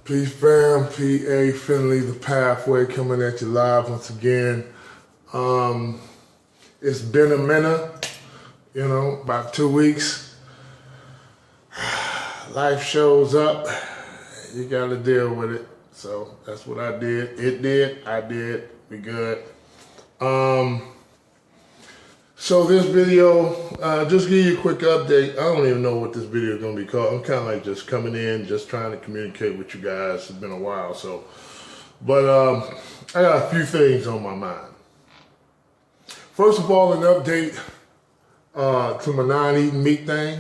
Peace fam, PA Finley, thePafWay coming at you live once again. It's been a minute, about 2 weeks. Life shows up, you gotta deal with it. So that's what I did. I did, we good. So this video, just give you a quick update. I don't even know what this video is gonna be called. I'm kind of like just coming in, just trying to communicate with you guys. It's been a while, so. But I got a few things on my mind. First of all, an update to my non-eating meat thing.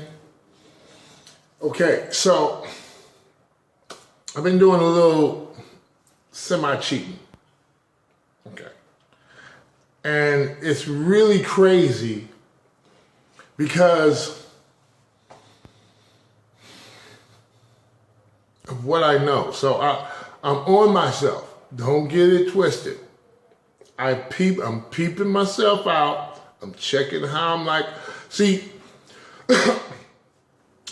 Okay, so I've been doing a little semi-cheating. Okay. And it's really crazy because of what I know. So I'm on myself. Don't get it twisted. I'm peeping myself out. I'm checking how I'm like. See,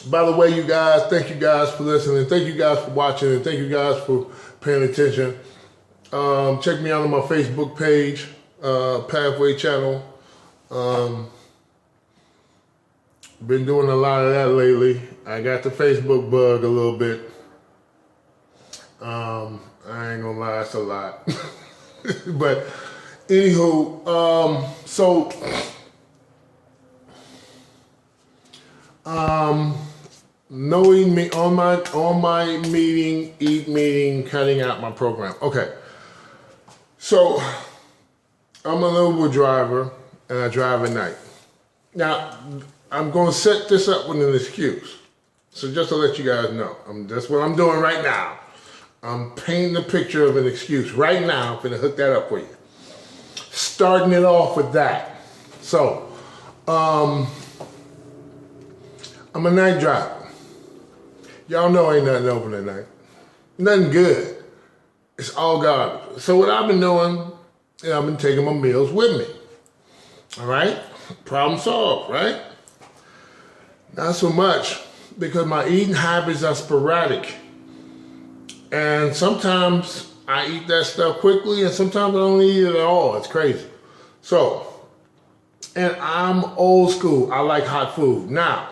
by the way, you guys, thank you guys for listening. Thank you guys for watching, and thank you guys for paying attention. Check me out on my Facebook page. Pathway channel. Been doing a lot of that lately. I got the Facebook bug a little bit. I ain't gonna lie, it's a lot. But anywho, no eating meat on my meeting, cutting out my program. Okay, so I'm an Uber driver and I drive at night. Now, I'm going to set this up with an excuse. So just to let you guys know, that's what I'm doing right now. I'm painting a picture of an excuse right now. I'm going to hook that up for you. Starting it off with that. So, I'm a night driver. Y'all know ain't nothing open at night. Nothing good. It's all garbage. So what I've been doing, and I've been taking my meals with me. All right? Problem solved, right? Not so much, because my eating habits are sporadic. And sometimes I eat that stuff quickly, and sometimes I don't eat it at all. It's crazy. So, and I'm old school. I like hot food. Now,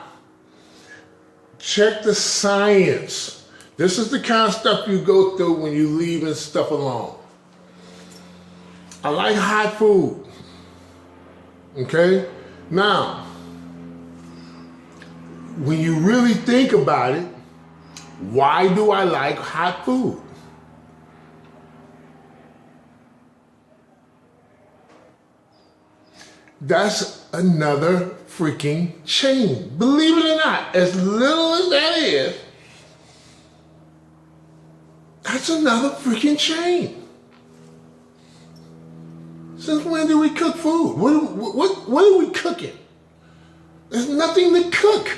check the science. This is the kind of stuff you go through when you leaving stuff alone. I like hot food, okay? Now, when you really think about it, why do I like hot food? That's another freaking chain. Believe it or not, as little as that is, that's another freaking chain. Since when do we cook food? What are we cooking? There's nothing to cook.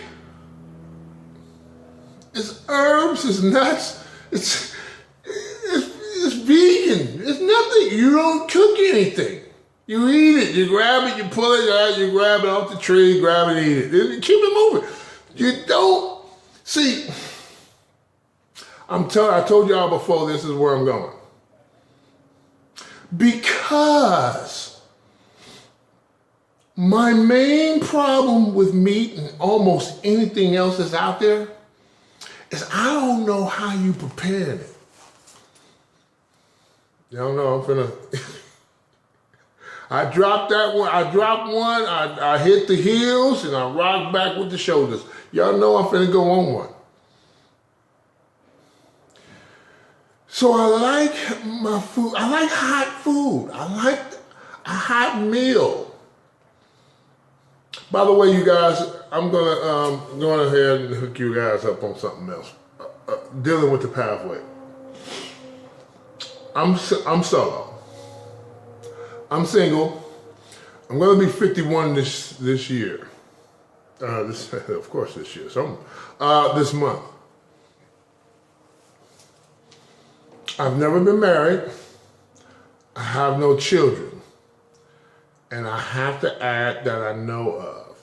It's herbs, it's nuts, it's vegan. It's nothing. You don't cook anything. You eat it, you grab it, you pull it out, you grab it off the tree, grab it and eat it. Keep it moving. You don't, see, I told y'all before, this is where I'm going. Because my main problem with meat and almost anything else that's out there is I don't know how you prepare it. Y'all know I'm finna, I dropped that one, I hit the heels and I rocked back with the shoulders. Y'all know I'm finna go on one. So I like my food. I like hot food. I like a hot meal. By the way, you guys, I'm gonna go ahead and hook you guys up on something else. Dealing with the pathway. I'm solo. I'm single. I'm gonna be 51 this year. Of course this year. So this month. I've never been married. I have no children. And I have to add that I know of.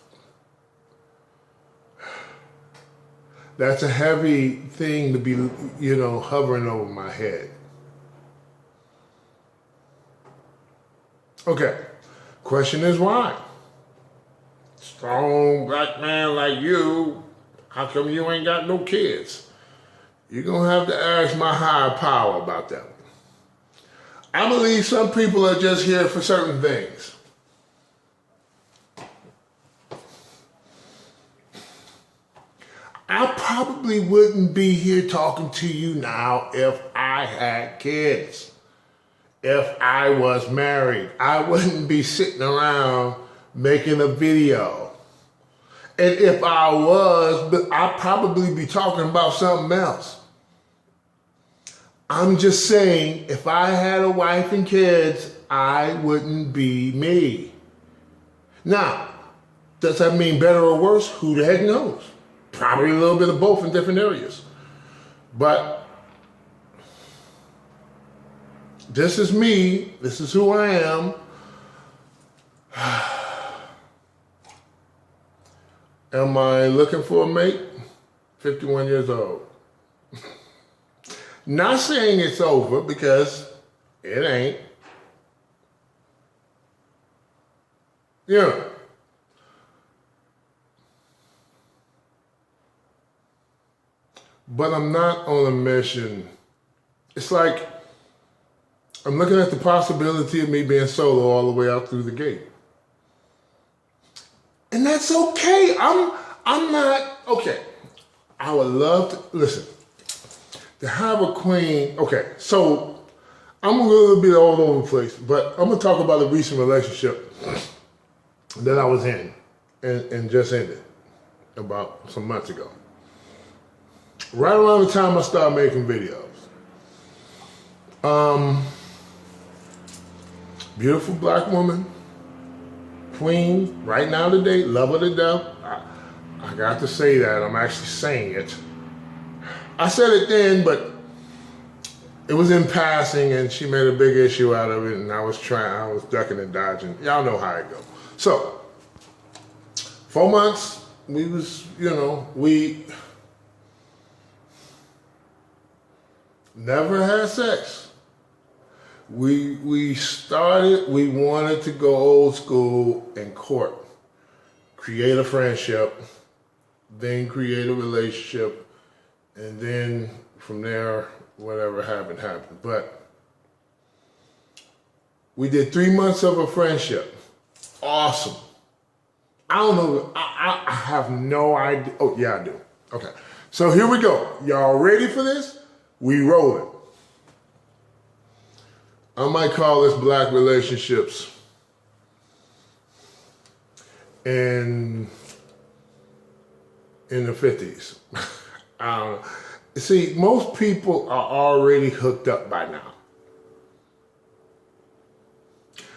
That's a heavy thing to be, you know, hovering over my head. Okay, question is why? Strong black man like you, how come you ain't got no kids? You're gonna have to ask my higher power about that one. I believe some people are just here for certain things. I probably wouldn't be here talking to you now if I had kids. If I was married, I wouldn't be sitting around making a video. And if I was, I'd probably be talking about something else. I'm just saying, if I had a wife and kids, I wouldn't be me. Now, does that mean better or worse? Who the heck knows? Probably a little bit of both in different areas. But this is me. This is who I am. Am I looking for a mate? 51 years old. Not saying it's over, because it ain't. Yeah. But I'm not on a mission. It's like I'm looking at the possibility of me being solo all the way out through the gate. And that's okay. I'm not, okay. I would love to, listen, to have a queen. Okay, so I'm a little bit all over the place, but I'm gonna talk about a recent relationship that I was in and just ended about some months ago. Right around the time I started making videos. Beautiful black woman, queen, right now today, love her to death. I got to say that, I'm actually saying it. I said it then, but it was in passing and she made a big issue out of it, and I was ducking and dodging. Y'all know how it goes. So, 4 months, we was, you know, we never had sex. We wanted to go old school and court, create a friendship, then create a relationship, and then from there, whatever happened, happened. But we did 3 months of a friendship. Awesome. I don't know, I have no idea. Oh, yeah, I do. Okay, so here we go. Y'all ready for this? We rolling. I might call this Black Relationships in the 50s. See, most people are already hooked up by now.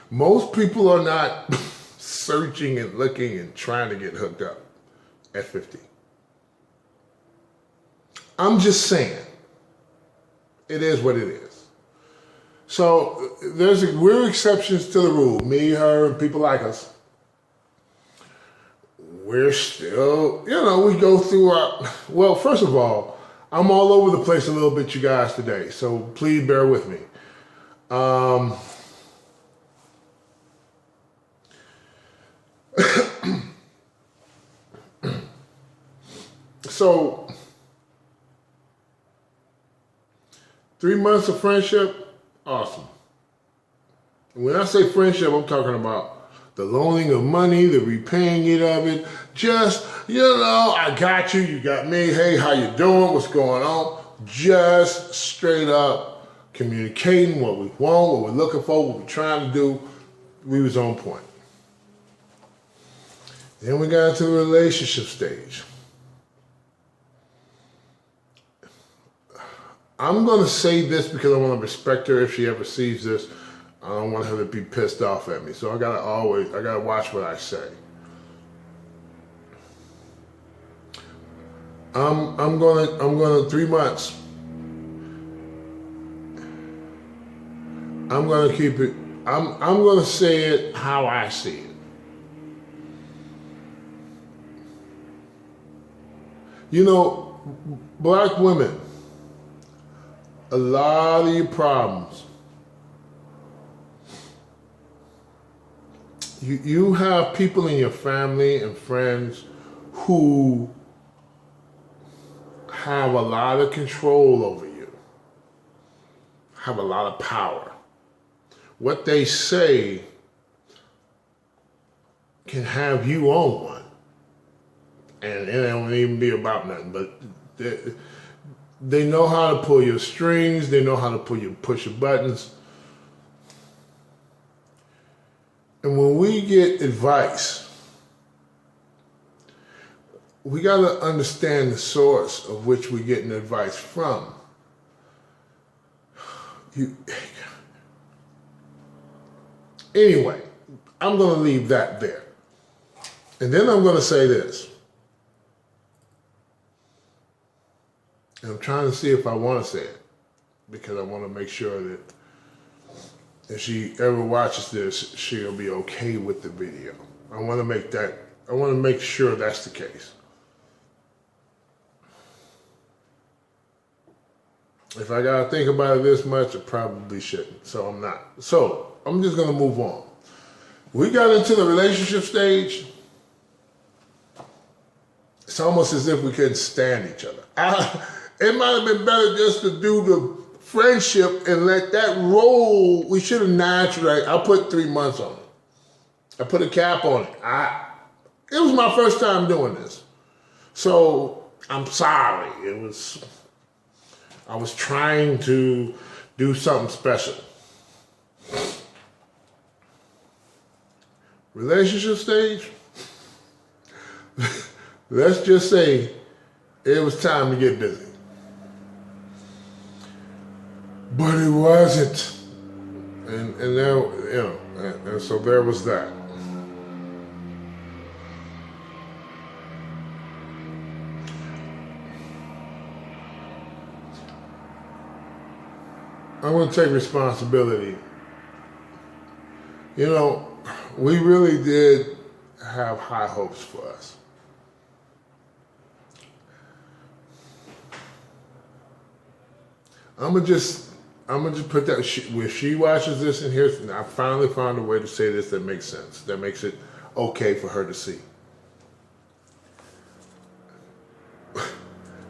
Most people are not searching and looking and trying to get hooked up at 50. I'm just saying, it is what it is. So we're exceptions to the rule. Me, her, and people like us. We're still, you know, we go through our, well, first of all, I'm all over the place a little bit, you guys, today. So please bear with me. So 3 months of friendship, awesome. When I say friendship, I'm talking about the loaning of money, the repaying it of it. Just, you know, I got you, you got me. Hey, how you doing? What's going on? Just straight up communicating what we want, what we're looking for, what we're trying to do. We was on point. Then we got into the relationship stage. I'm gonna say this because I want to respect her if she ever sees this. I don't want her to be pissed off at me. So I gotta watch what I say. I'm gonna 3 months. I'm gonna keep it, I'm gonna say it how I see it. You know, Black women, a lot of your problems, you have people in your family and friends who have a lot of control over you, have a lot of power. What they say can have you on one. And it don't even be about nothing, but they know how to pull your strings, they know how to push your buttons. And when we get advice, we got to understand the source of which we're getting advice from. Anyway, I'm going to leave that there. And then I'm going to say this. And I'm trying to see if I want to say it, because I want to make sure that if she ever watches this, she'll be okay with the video. I want to make sure that's the case. If I gotta think about it this much, I probably shouldn't, so I'm not. So I'm just gonna move on. We got into the relationship stage. It's almost as if we couldn't stand each other. It might have been better just to do the friendship and let that roll. We should have naturally. I put 3 months on it. I put a cap on it. It was my first time doing this, so I'm sorry. I was trying to do something special. Relationship stage. Let's just say it was time to get busy. But it wasn't. And there, and so there was that. I'm going to take responsibility. We really did have high hopes for us. I'm gonna just put that. If she watches this and hears, I finally found a way to say this that makes sense. That makes it okay for her to see.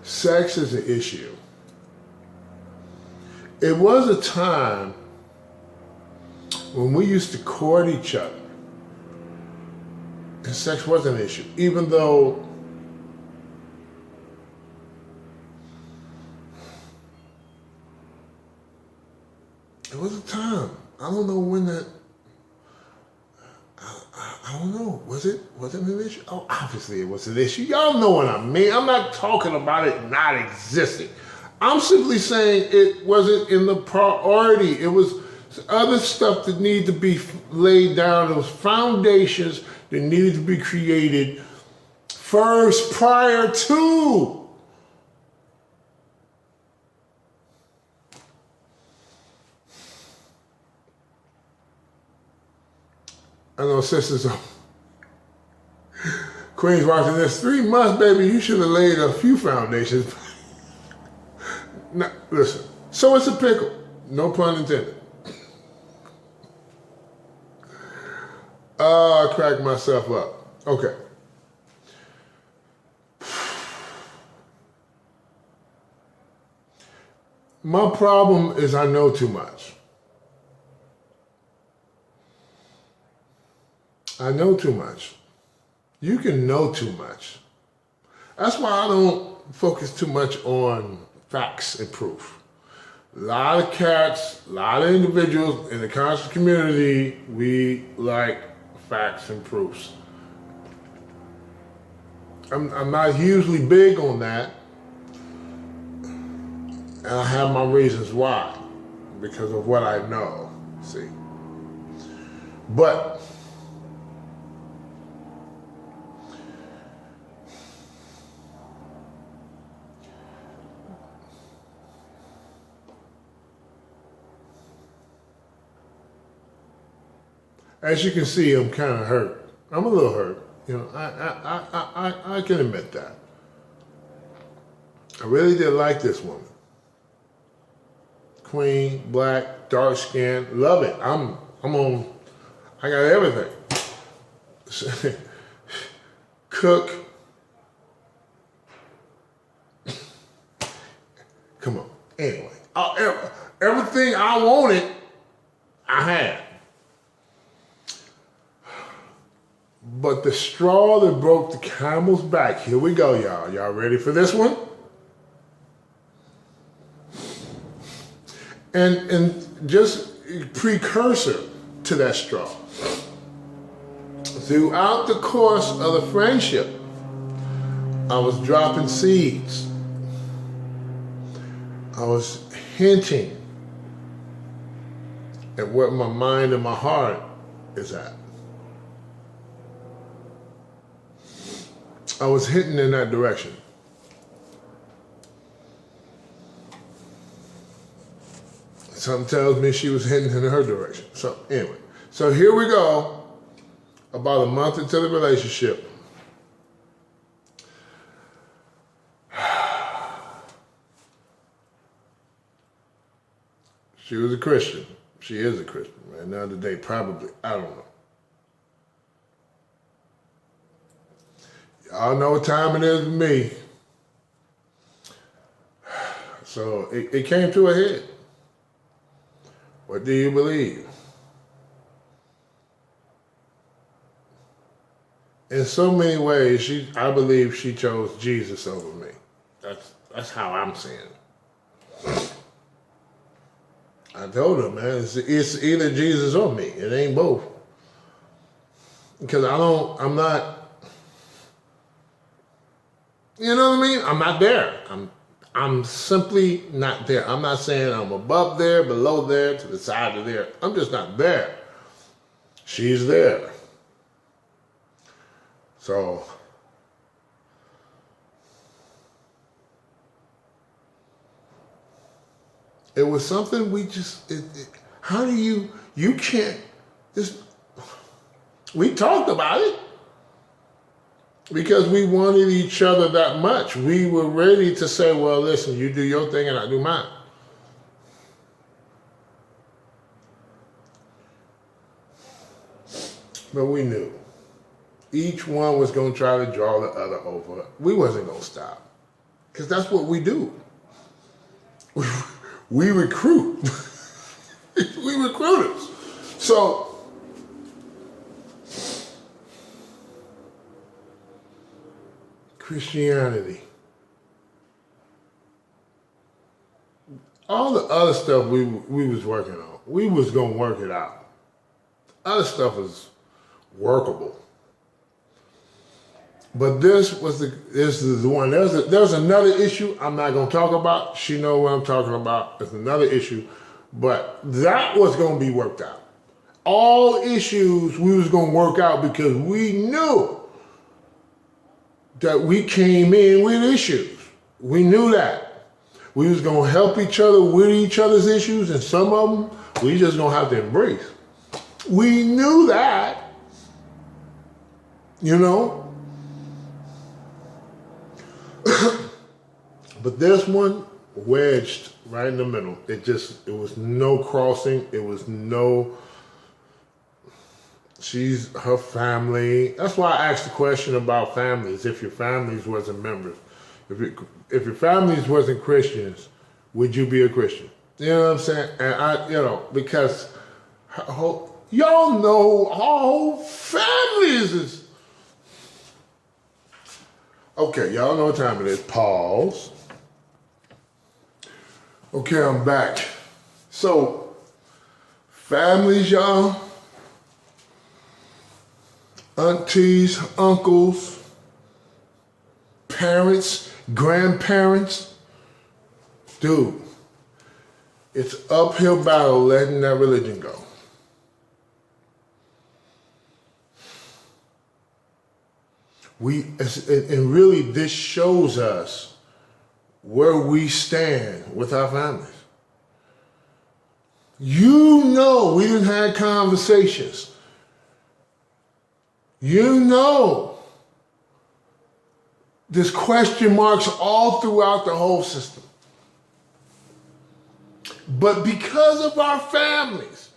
Sex is an issue. It was a time when we used to court each other, and sex was an issue, even though it was a time. I don't know when that. I don't know. Was it an issue? Oh, obviously it was an issue. Y'all know what I mean. I'm not talking about it not existing. I'm simply saying it wasn't in the priority. It was other stuff that needed to be laid down. Those foundations that needed to be created first, prior to. I know sisters, Queens watching this, 3 months, baby, you should have laid a few foundations. Now, listen, so it's a pickle, no pun intended. I cracked myself up. Okay. My problem is I know too much. I know too much. You can know too much. That's why I don't focus too much on facts and proof. A lot of cats, a lot of individuals in the conscious community, we like facts and proofs. I'm not hugely big on that. And I have my reasons why. Because of what I know, see. But as you can see, I'm kind of hurt. I'm a little hurt. I can admit that. I really did like this woman. Queen, black, dark skin, love it. I'm on, I got everything. Cook. Come on. Anyway, everything I wanted, I had. But the straw that broke the camel's back, here we go, y'all. Y'all ready for this one? And just precursor to that straw. Throughout the course of the friendship, I was dropping seeds. I was hinting at what my mind and my heart is at. I was hinting in that direction. Something tells me she was heading in her direction. So anyway, so here we go. About a month into the relationship. She was a Christian. She is a Christian. Right now today, probably, I don't know. Y'all know what time it is with me. So it came to a head. What do you believe? In so many ways, I believe she chose Jesus over me. That's how I'm seeing it. I told her, man, it's either Jesus or me. It ain't both. Because I'm not, you know what I mean? I'm not there. I'm simply not there. I'm not saying I'm above there, below there, to the side of there. I'm just not there. She's there. So, it was something we just, how do you can't, we talked about it. Because we wanted each other that much. We were ready to say, well, listen, you do your thing and I do mine. But we knew. Each one was going to try to draw the other over. We wasn't going to stop. Because that's what we do. We recruit. We recruiters. So, Christianity. All the other stuff we was working on, we was gonna work it out. Other stuff was workable. But this is the one. There's another issue I'm not gonna talk about. She know what I'm talking about. There's another issue, but that was gonna be worked out. All issues we was gonna work out because we knew that we came in with issues. We knew that. We was gonna help each other with each other's issues, and some of them we just gonna have to embrace. We knew that, you know? But this one wedged right in the middle. It was no crossing. It was no, she's her family. That's why I asked the question about families. If your families wasn't members, if your families wasn't Christians, would you be a Christian? You know what I'm saying? And because y'all know our whole families is. Okay, y'all know what time it is. Pause. Okay, I'm back. So, families, y'all. Aunties, uncles, parents, grandparents. Dude, it's uphill battle letting that religion go. And really this shows us where we stand with our families. You know we done had conversations. You know There's question marks all throughout the whole system. But because of our families,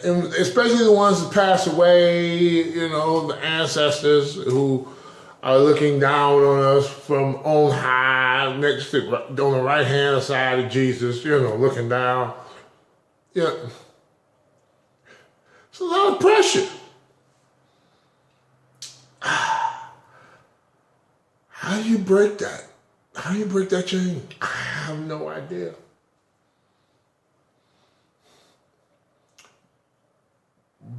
and especially the ones that pass away, you know, the ancestors who are looking down on us from on high, next to, on the right-hand side of Jesus, you know, looking down. Yeah. It's a lot of pressure. How do you break that? How do you break that chain? I have no idea.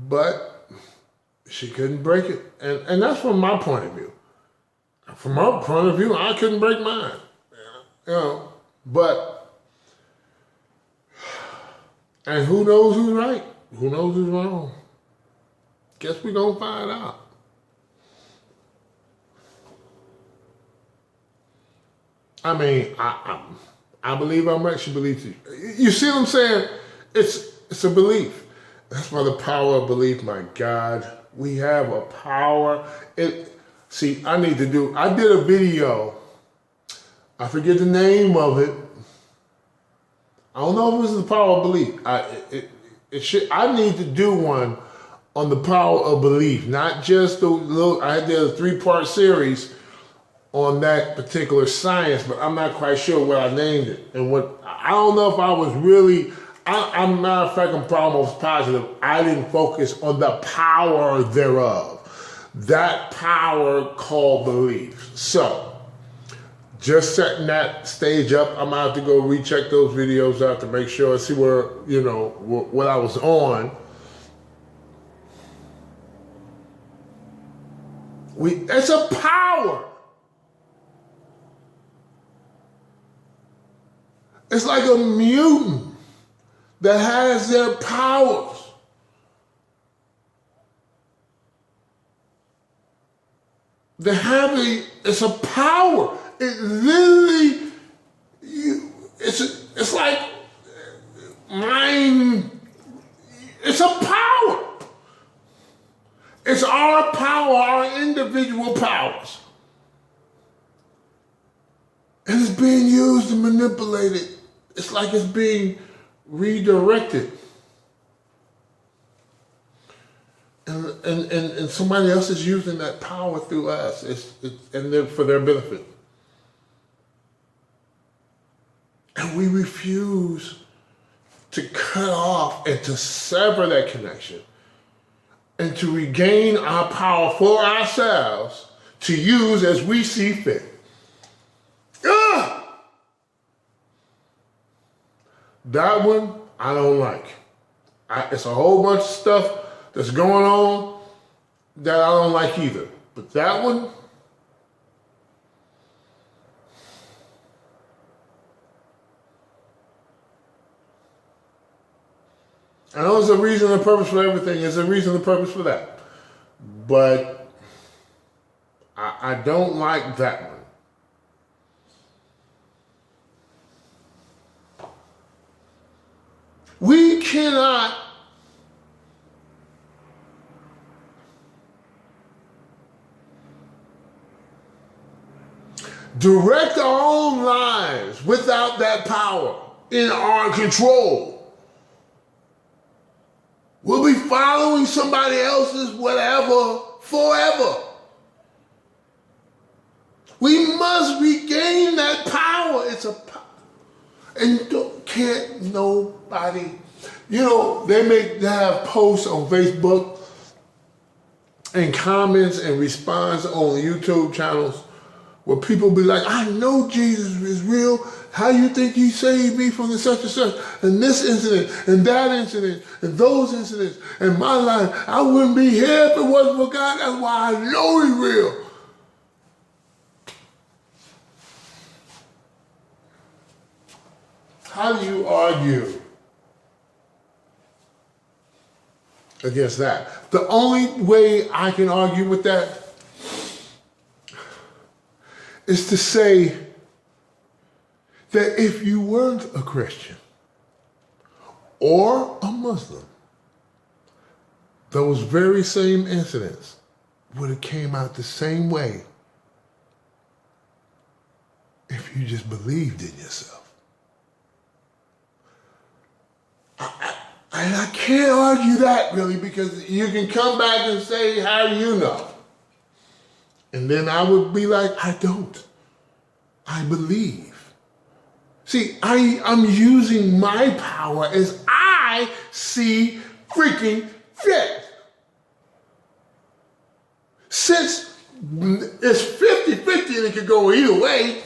But she couldn't break it. And that's from my point of view. From her point of view, I couldn't break mine. You know, but, and who knows who's right? Who knows who's wrong? Guess we're going to find out. I mean, I believe I'm right, she believes it. You see what I'm saying? It's a belief. That's why the power of belief, my God. We have a power. See, I did a video. I forget the name of it. I don't know if it was the power of belief. I need to do one on the power of belief, not just I did a 3-part series on that particular science, but I'm not quite sure what I named it. And I don't know if I was really, I'm matter of fact, I'm almost positive, I didn't focus on the power thereof. That power called belief. So, just setting that stage up, I'm gonna have to go recheck those videos out to make sure, see where, you know, what I was on. It's a power. It's like a mutant that has their powers. It's a power. It literally, it's like mine. It's a power. It's our power, our individual powers. And it's being used and manipulated. It's like it's being redirected. And somebody else is using that power through us. And for their benefit. And we refuse to cut off and to sever that connection. And to regain our power for ourselves to use as we see fit. That one, I don't like. It's a whole bunch of stuff that's going on that I don't like either. But that one, I know there's a reason and a purpose for everything. There's a reason and a purpose for that. But I don't like that one. We cannot direct our own lives without that power in our control. We'll be following somebody else's whatever forever. We must regain that power. It's a power. And can't nobody, you know, they have posts on Facebook and comments and response on YouTube channels where people be like, I know Jesus is real. How you think he saved me from the such and such, and this incident, and that incident, and those incidents, and my life? I wouldn't be here if it wasn't for God. That's why I know he's real. How do you argue against that? The only way I can argue with that is to say that if you weren't a Christian or a Muslim, those very same incidents would have came out the same way if you just believed in yourself. I can't argue that really, because you can come back and say, how do you know? And then I would be like, I don't. I believe. See, I'm using my power as I see freaking fit. Since it's 50-50 and it could go either way,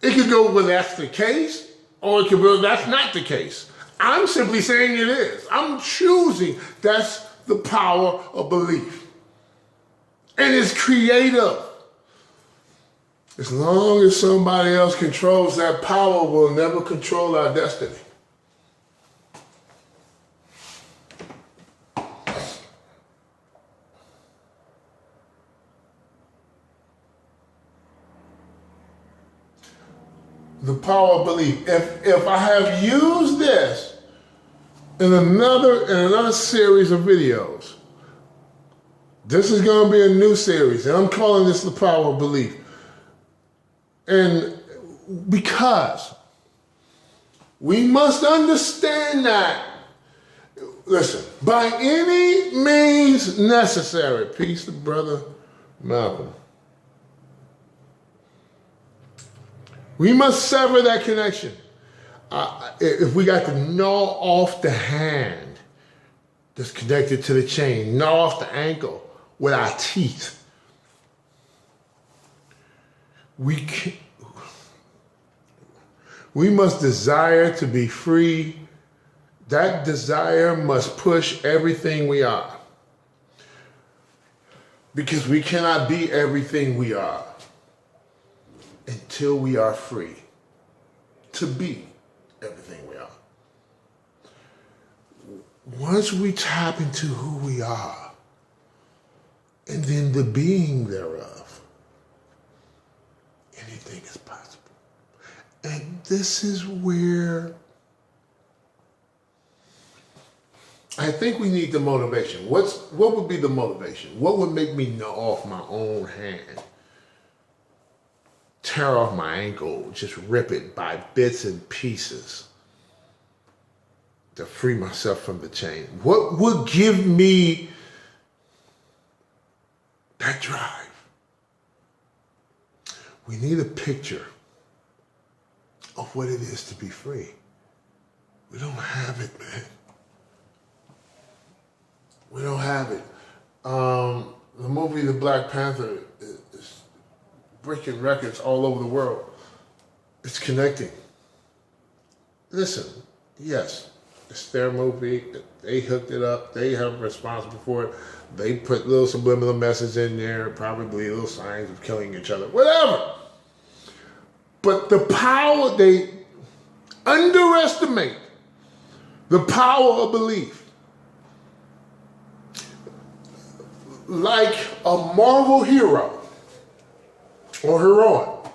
it could go, well, that's the case, or it could go, that's not the case. I'm simply saying it is. I'm choosing. That's the power of belief. And it's creative. As long as somebody else controls that power, we'll never control our destiny. The power of belief. If I have used this in another series of videos, this is going to be a new series, and I'm calling this the power of belief. And because we must understand that, listen, by any means necessary, peace to Brother Malcolm, we must sever that connection. If we got to gnaw off the hand that's connected to the chain, gnaw off the ankle with our teeth, we must desire to be free. That desire must push everything we are. Because we cannot be everything we are until we are free to be everything we are. Once we tap into who we are, and then the being thereof, anything is possible. And this is where I think we need the motivation. What would be the motivation? What would make me gnaw off my own hand, tear off my ankle, just rip it by bits and pieces to free myself from the chain? What would give me that drive? We need a picture of what it is to be free. We don't have it, man. We don't have it. The movie The Black Panther is breaking records all over the world. It's connecting. Listen, yes, it's their movie. They hooked it up. They are responsible for it. They put little subliminal messages in there, probably little signs of killing each other, whatever. But the power, they underestimate the power of belief. Like a Marvel hero or heroine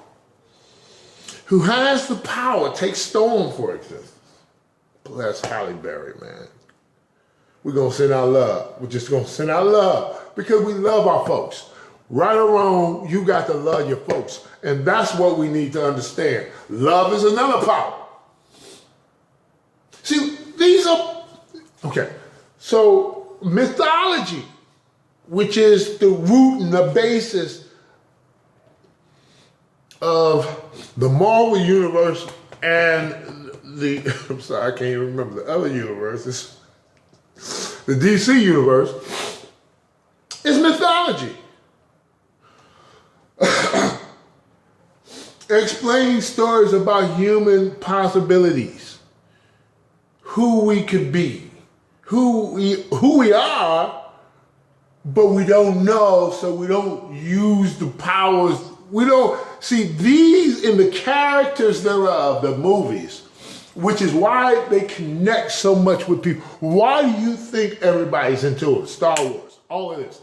who has the power, take Storm for existence. Bless Halle Berry, man. We're going to send our love. We're just going to send our love because we love our folks. Right or wrong, you got to love your folks. And that's what we need to understand. Love is another power. See, these are, okay, so mythology, which is the root and the basis of the Marvel universe and the, I'm sorry, I can't even remember the other universes, the DC universe, is mythology. Explaining stories about human possibilities, who we could be, who we are, but we don't know, so we don't use the powers. We don't see these in the characters thereof, the movies, which is why they connect so much with people. Why do you think everybody's into it? Star Wars, all of this.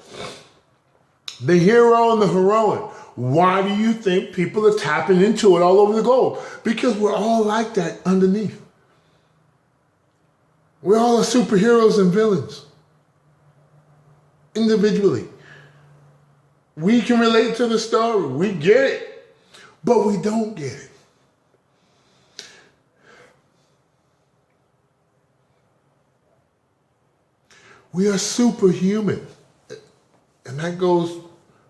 The hero and the heroine. Why do you think people are tapping into it all over the globe? Because we're all like that underneath. We're all superheroes and villains. Individually. We can relate to the story. We get it. but we don't get it. We are superhuman. And that goes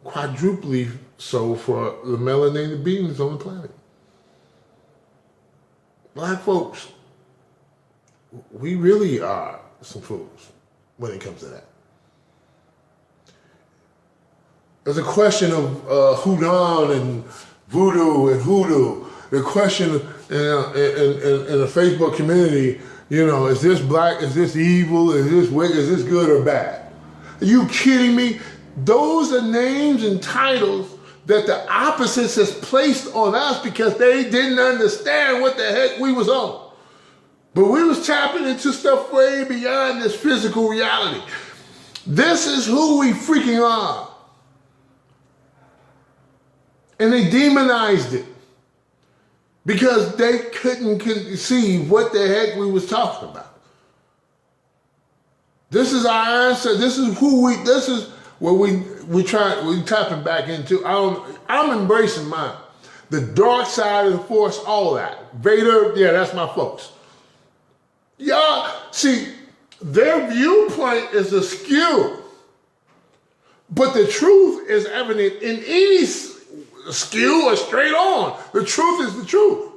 quadruply so for the melanated beings on the planet. Black folks, we really are some fools when it comes to that. There's a question of Hudan and voodoo and hoodoo. The question in the Facebook community, you know, is this black, is this evil, is this wicked, is this good or bad? Are you kidding me? Those are names and titles that the opposites has placed on us because they didn't understand what the heck we was on. But we was tapping into stuff way beyond this physical reality. This is who we freaking are. And they demonized it because they couldn't conceive what the heck we was talking about. This is our answer. This is who we, this is what we tapping back into. I'm embracing mine. The dark side of the force, all that. Vader, yeah, that's my folks. Y'all, see, their viewpoint is askew. But the truth is evident in any skew or straight on. The truth is the truth.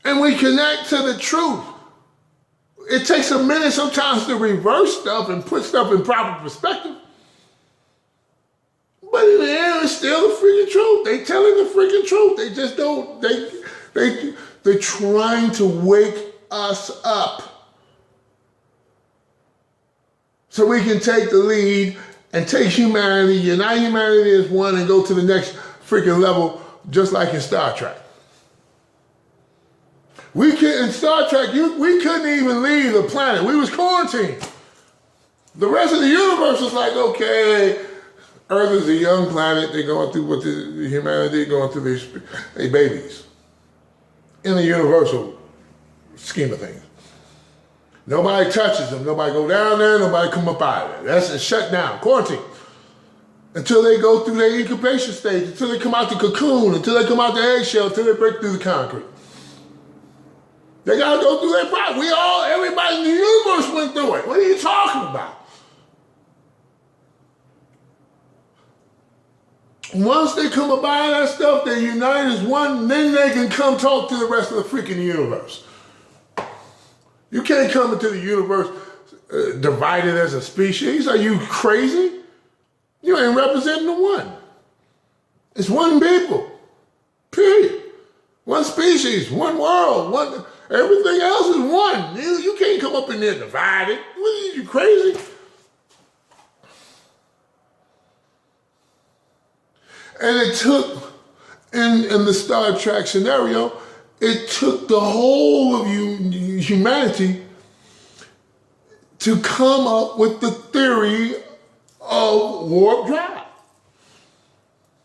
And we connect to the truth. It takes a minute sometimes to reverse stuff and put stuff in proper perspective. But in the end, it's still the freaking truth. They telling the freaking truth. They just don't, they're trying to wake us up so we can take the lead and take humanity, unite humanity as one and go to the next freaking level, just like in Star Trek. In Star Trek, we couldn't even leave the planet. We was quarantined. The rest of the universe was like, okay, Earth is a young planet. They're going through what the humanity going through their babies. In the universal scheme of things. Nobody touches them. Nobody go down there. Nobody come up out of there. That's shut down, quarantine. Until they go through their incubation stage, until they come out the cocoon, until they come out the eggshell, until they break through the concrete. They gotta go through that process. Everybody in the universe went through it. What are you talking about? Once they come up out of that stuff, they unite as one, then they can come talk to the rest of the freaking universe. You can't come into the universe divided as a species. Are you crazy? You ain't representing the one. It's one people, period. One species, one world, everything else is one. You can't come up in there divided. What are you, crazy? And it took, in the Star Trek scenario, it took the whole of humanity to come up with the theory of warp drive.